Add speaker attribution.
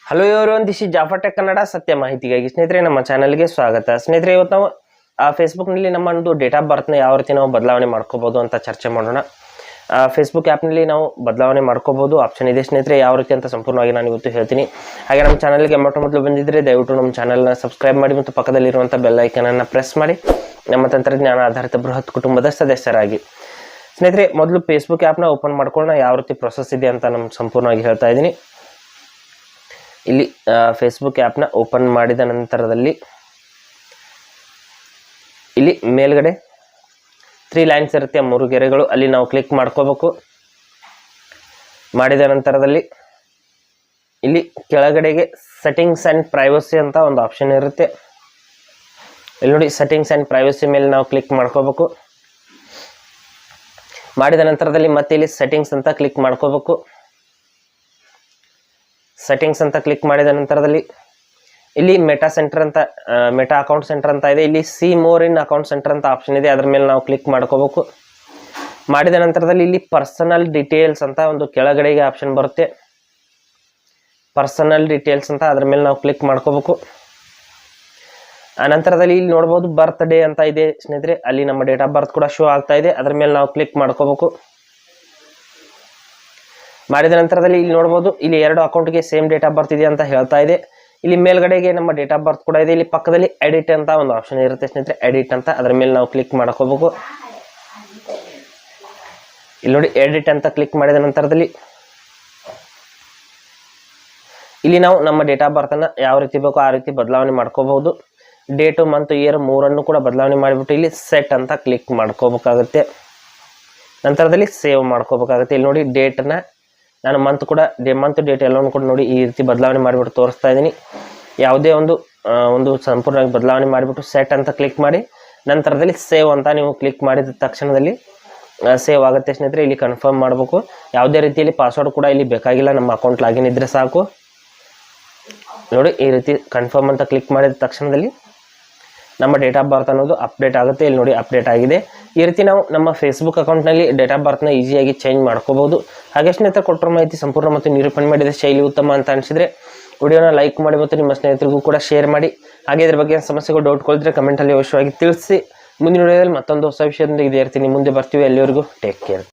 Speaker 1: Hello everyone, this is Jafar tech Kannada. ಸತ್ಯ ಮಾಹಿತಿಗಾಗಿ ಸ್ನೇಹಿತರೆ ನಮ್ಮ ಚಾನಲ್ಗೆ ಸ್ವಾಗತ. ಸ್ನೇಹಿತರೆ, ಇವತ್ತು ನಾವು ಫೇಸ್ಬುಕ್ನಲ್ಲಿ ನಮ್ಮ ಒಂದು ಡೇಟ್ ಆಫ್ ಬರ್ತ್ನ ಯಾವ ರೀತಿ ನಾವು ಬದಲಾವಣೆ ಮಾಡ್ಕೋಬಹುದು ಅಂತ ಚರ್ಚೆ ಮಾಡೋಣ. ಫೇಸ್ಬುಕ್ ಆ್ಯಪ್ನಲ್ಲಿ ನಾವು ಬದಲಾವಣೆ ಮಾಡ್ಕೋಬಹುದು, ಆಪ್ಷನ್ ಇದೆ ಸ್ನೇಹಿತರೆ. ಯಾವ ರೀತಿ ಅಂತ ಸಂಪೂರ್ಣವಾಗಿ ನಾನು ಇವತ್ತು ಹೇಳ್ತೀನಿ. ಹಾಗೆ ನಮ್ಮ ಚಾನಲ್ಗೆ ಮೊದಲು ಬಂದಿದ್ದರೆ ದಯವಿಟ್ಟು ನಮ್ಮ ಚಾನಲ್ನ ಸಬ್ಸ್ಕ್ರೈಬ್ ಮಾಡಿ ಮತ್ತು ಪಕ್ಕದಲ್ಲಿರುವಂಥ ಬೆಲ್ ಐಕನನ್ನು ಪ್ರೆಸ್ ಮಾಡಿ ನಮ್ಮ ತಂತ್ರಜ್ಞಾನ ಆಧಾರಿತ ಬೃಹತ್ ಕುಟುಂಬದ ಸದಸ್ಯರಾಗಿ. ಸ್ನೇಹಿತರೆ, ಮೊದಲು ಫೇಸ್ಬುಕ್ ಆ್ಯಪ್ನ ಓಪನ್ ಮಾಡ್ಕೊಳ್ಳೋಣ. ಯಾವ ರೀತಿ ಪ್ರೊಸೆಸ್ ಇದೆ ಅಂತ ನಾನು ಸಂಪೂರ್ಣವಾಗಿ ಹೇಳ್ತಾ ಇದ್ದೀನಿ. ಇಲ್ಲಿ ಫೇಸ್ಬುಕ್ ಆ್ಯಪ್ನ ಓಪನ್ ಮಾಡಿದ ನಂತರದಲ್ಲಿ ಇಲ್ಲಿ ಮೇಲ್ಗಡೆ 3 ಲೈನ್ಸ್ ಇರುತ್ತೆ, 3 ಗೆರೆಗಳು. ಅಲ್ಲಿ ನಾವು ಕ್ಲಿಕ್ ಮಾಡ್ಕೋಬೇಕು. ಮಾಡಿದ ನಂತರದಲ್ಲಿ ಇಲ್ಲಿ ಕೆಳಗಡೆಗೆ ಸೆಟ್ಟಿಂಗ್ಸ್ ಆ್ಯಂಡ್ ಪ್ರೈವಸಿ ಅಂತ ಒಂದು ಆಪ್ಷನ್ ಇರುತ್ತೆ. ಇಲ್ಲಿ ನೋಡಿ, ಸೆಟ್ಟಿಂಗ್ಸ್ ಆ್ಯಂಡ್ ಪ್ರೈವಸಿ ಮೇಲೆ ನಾವು ಕ್ಲಿಕ್ ಮಾಡ್ಕೋಬೇಕು. ಮಾಡಿದ ನಂತರದಲ್ಲಿ ಮತ್ತೆ ಇಲ್ಲಿ ಸೆಟ್ಟಿಂಗ್ಸ್ ಅಂತ ಕ್ಲಿಕ್ ಮಾಡ್ಕೋಬೇಕು. ಸೆಟ್ಟಿಂಗ್ಸ್ ಅಂತ ಕ್ಲಿಕ್ ಮಾಡಿದ ನಂತರದಲ್ಲಿ ಇಲ್ಲಿ ಮೆಟಾ ಸೆಂಟರ್ ಅಂತ ಮೆಟಾ ಅಕೌಂಟ್ ಸೆಂಟರ್ ಅಂತ ಇದೆ. ಇಲ್ಲಿ C more in account centre ಅಂತ ಆಪ್ಷನ್ ಇದೆ, ಅದರ ಮೇಲೆ ನಾವು ಕ್ಲಿಕ್ ಮಾಡ್ಕೋಬೇಕು. ಮಾಡಿದ ನಂತರದಲ್ಲಿ ಇಲ್ಲಿ ಪರ್ಸನಲ್ ಡೀಟೇಲ್ಸ್ ಅಂತ ಒಂದು ಕೆಳಗಡೆಗೆ ಆಪ್ಷನ್ ಬರುತ್ತೆ. ಪರ್ಸನಲ್ ಡೀಟೇಲ್ಸ್ ಅಂತ ಅದರ ಮೇಲೆ ನಾವು ಕ್ಲಿಕ್ ಮಾಡ್ಕೋಬೇಕು. ಆ ನಂತರದಲ್ಲಿ ಇಲ್ಲಿ ನೋಡ್ಬೋದು ಬರ್ತ್ ಡೇ ಅಂತ ಇದೆ ಸ್ನೇಹಿತರೆ. ಅಲ್ಲಿ ನಮ್ಮ ಡೇಟ್ ಆಫ್ ಬರ್ತ್ ಕೂಡ ಶೋ ಆಗ್ತಾ ಇದೆ, ಅದರ ಮೇಲೆ ನಾವು ಕ್ಲಿಕ್ ಮಾಡ್ಕೋಬೇಕು. ಮಾಡಿದ ನಂತರದಲ್ಲಿ ಇಲ್ಲಿ ನೋಡ್ಬೋದು ಇಲ್ಲಿ 2 ಅಕೌಂಟ್ಗೆ ಸೇಮ್ ಡೇಟ್ ಆಫ್ ಬರ್ತ್ ಇದೆ ಅಂತ ಹೇಳ್ತಾ ಇದೆ. ಇಲ್ಲಿ ಮೇಲ್ಗಡೆಗೆ ನಮ್ಮ ಡೇಟ್ ಆಫ್ ಬರ್ತ್ ಕೂಡ ಇದೆ. ಇಲ್ಲಿ ಪಕ್ಕದಲ್ಲಿ ಎಡಿಟ್ ಅಂತ ಒಂದು ಆಪ್ಷನ್ ಇರುತ್ತೆ ಸ್ನೇಹಿತರೆ, ಎಡಿಟ್ ಅಂತ ಅದರ ಮೇಲೆ ನಾವು ಕ್ಲಿಕ್ ಮಾಡ್ಕೋಬೇಕು. ಇಲ್ಲಿ ನೋಡಿ, ಎಡಿಟ್ ಅಂತ ಕ್ಲಿಕ್ ಮಾಡಿದ ನಂತರದಲ್ಲಿ ಇಲ್ಲಿ ನಾವು ನಮ್ಮ ಡೇಟ್ ಆಫ್ ಬರ್ತ್ ಅನ್ನ ಯಾವ ರೀತಿ ಬೇಕೋ ಆ ರೀತಿ ಬದಲಾವಣೆ ಮಾಡ್ಕೋಬಹುದು. ಡೇಟು ಮಂತ್ ಇಯರ್ 3 ಕೂಡ ಬದಲಾವಣೆ ಮಾಡಿಬಿಟ್ಟು ಇಲ್ಲಿ ಸೆಟ್ ಅಂತ ಕ್ಲಿಕ್ ಮಾಡ್ಕೋಬೇಕಾಗುತ್ತೆ. ನಂತರದಲ್ಲಿ ಸೇವ್ ಮಾಡ್ಕೋಬೇಕಾಗುತ್ತೆ. ಇಲ್ಲಿ ನೋಡಿ, ಡೇಟ್ನ ನಾನು ಮಂತ್ ಡೇಟ್ ಎಲ್ಲವನ್ನು ಕೂಡ ನೋಡಿ ಈ ರೀತಿ ಬದಲಾವಣೆ ಮಾಡಿಬಿಟ್ಟು ತೋರಿಸ್ತಾ ಇದ್ದೀನಿ. ಯಾವುದೇ ಒಂದು ಸಂಪೂರ್ಣವಾಗಿ ಬದಲಾವಣೆ ಮಾಡಿಬಿಟ್ಟು ಸೆಟ್ ಅಂತ ಕ್ಲಿಕ್ ಮಾಡಿ ನಂತರದಲ್ಲಿ ಸೇವ್ ಅಂತ ನೀವು ಕ್ಲಿಕ್ ಮಾಡಿದ ತಕ್ಷಣದಲ್ಲಿ ಸೇವ್ ಆಗುತ್ತೆ ಸ್ನೇಹಿತರೆ. ಇಲ್ಲಿ ಕನ್ಫರ್ಮ್ ಮಾಡಬೇಕು. ಯಾವುದೇ ರೀತಿಯಲ್ಲಿ ಪಾಸ್ವರ್ಡ್ ಕೂಡ ಇಲ್ಲಿ ಬೇಕಾಗಿಲ್ಲ, ನಮ್ಮ ಅಕೌಂಟ್ ಲಾಗಿನ್ ಇದ್ದರೆ ಸಾಕು. ನೋಡಿ, ಈ ರೀತಿ ಕನ್ಫರ್ಮ್ ಅಂತ ಕ್ಲಿಕ್ ಮಾಡಿದ ತಕ್ಷಣದಲ್ಲಿ ನಮ್ಮ ಡೇಟ್ ಆಫ್ ಬರ್ತ್ ಅನ್ನೋದು ಅಪ್ಡೇಟ್ ಆಗುತ್ತೆ. ಇಲ್ಲಿ ನೋಡಿ, ಅಪ್ಡೇಟ್ ಆಗಿದೆ. ಈ ರೀತಿ ನಾವು ನಮ್ಮ ಫೇಸ್ಬುಕ್ ಅಕೌಂಟ್ನಲ್ಲಿ ಡೇಟ್ ಆಫ್ ಬರ್ತ್ನ ಈಸಿಯಾಗಿ ಚೇಂಜ್ ಮಾಡ್ಕೋಬಹುದು. ಹಾಗೆ ಸ್ನೇಹಿತರೆ, ಕೊಟ್ಟರು ಮಾಹಿತಿ ಸಂಪೂರ್ಣ ಮತ್ತು ನಿರೂಪಣೆ ಮಾಡಿದ ಶೈಲಿ ಉತ್ತಮ ಅಂತ ಅನಿಸಿದರೆ ವಿಡಿಯೋನ ಲೈಕ್ ಮಾಡಿ ಮತ್ತು ನಿಮ್ಮ ಸ್ನೇಹಿತರಿಗೂ ಕೂಡ ಶೇರ್ ಮಾಡಿ. ಹಾಗೆ ಇದ್ರ ಬಗ್ಗೆ ಸಮಸ್ಯೆಗಳು ಡೌಟ್ಗಳಿದ್ರೆ ಕಮೆಂಟಲ್ಲಿ ಅವಶ್ಯವಾಗಿ ತಿಳಿಸಿ. ಮುಂದಿನ ವಿಡಿಯೋದಲ್ಲಿ ಮತ್ತೊಂದು ಹೊಸ ವಿಷಯದೊಂದಿಗೆ ಇದೇ ಇರ್ತೀನಿ. ಮುಂದೆ ಬರ್ತೀವಿ. ಎಲ್ಲಿವರೆಗೂ ಟೇಕ್ ಕೇರ್.